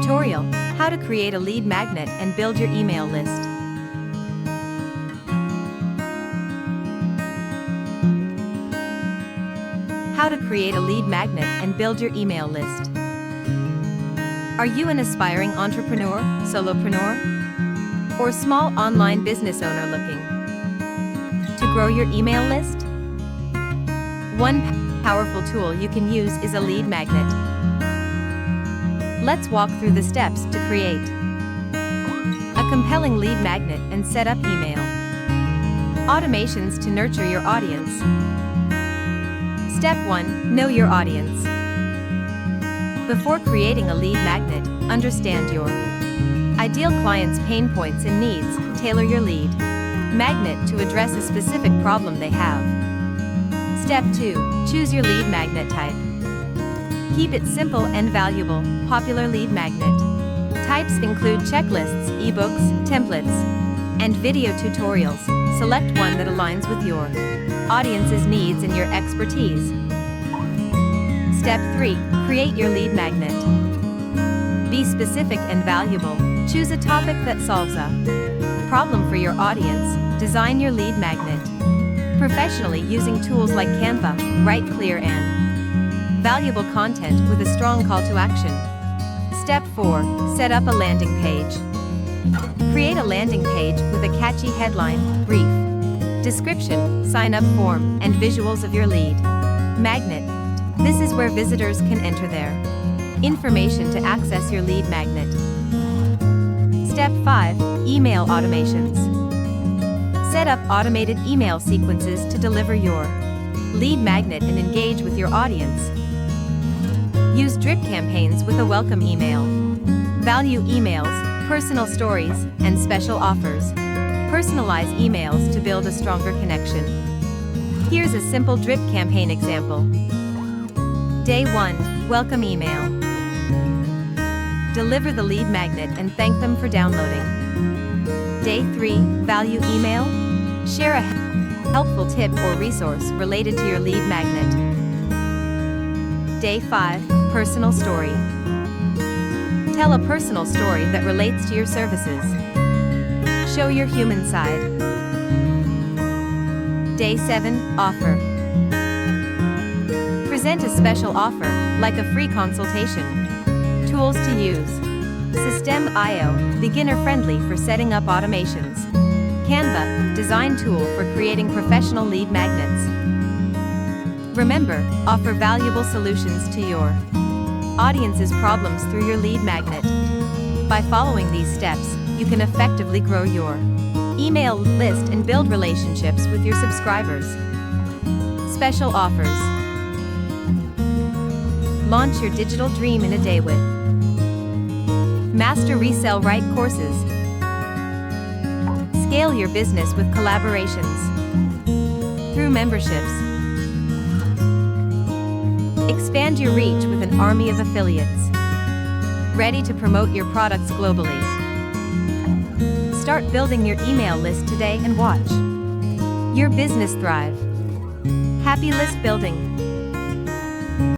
Tutorial: How to create a lead magnet and build your email list. How to create a lead magnet and build your email list. Are you an aspiring entrepreneur, solopreneur, or small online business owner looking to grow your email list? One powerful tool you can use is a lead magnet. Let's walk through the steps to create a compelling lead magnet and set up email automations to nurture your audience. Step 1. Know your audience. Before creating a lead magnet, understand your ideal client's pain points and needs. Tailor your lead magnet to address a specific problem they have. Step 2. Choose your lead magnet type. Keep it simple and valuable. Popular lead magnet types include checklists, eBooks, templates, and video tutorials. Select one that aligns with your audience's needs and your expertise. Step 3. Create your lead magnet. Be specific and valuable. Choose a topic that solves a problem for your audience. Design your lead magnet professionally using tools like Canva. Write clear and valuable content with a strong call to action. Step 4. Set up a landing page. Create a landing page with a catchy headline, brief description, sign-up form, and visuals of your lead magnet. This is where visitors can enter their information to access your lead magnet. Step 5. Email automations. Set up automated email sequences to deliver your lead magnet and engage with your audience. Use drip campaigns with a welcome email, value emails, personal stories, and special offers. Personalize emails to build a stronger connection. Here's a simple drip campaign example. Day 1. Welcome email. Deliver the lead magnet and thank them for downloading. Day 3. Value email. Share a helpful tip or resource related to your lead magnet. Day 5. Personal story. Tell a personal story that relates to your services. Show your human side. Day 7. Offer. Present a special offer, like a free consultation. Tools to use. System.io, beginner-friendly for setting up automations. Canva, design tool for creating professional lead magnets. Remember, offer valuable solutions to your audience's problems through your lead magnet. By following these steps, you can effectively grow your email list and build relationships with your subscribers. Special offers. Launch your digital dream in a day with Master Resell Right courses. Scale your business with collaborations through memberships. Expand your reach with an army of affiliates ready to promote your products globally. Start building your email list today and watch your business thrive. Happy list building!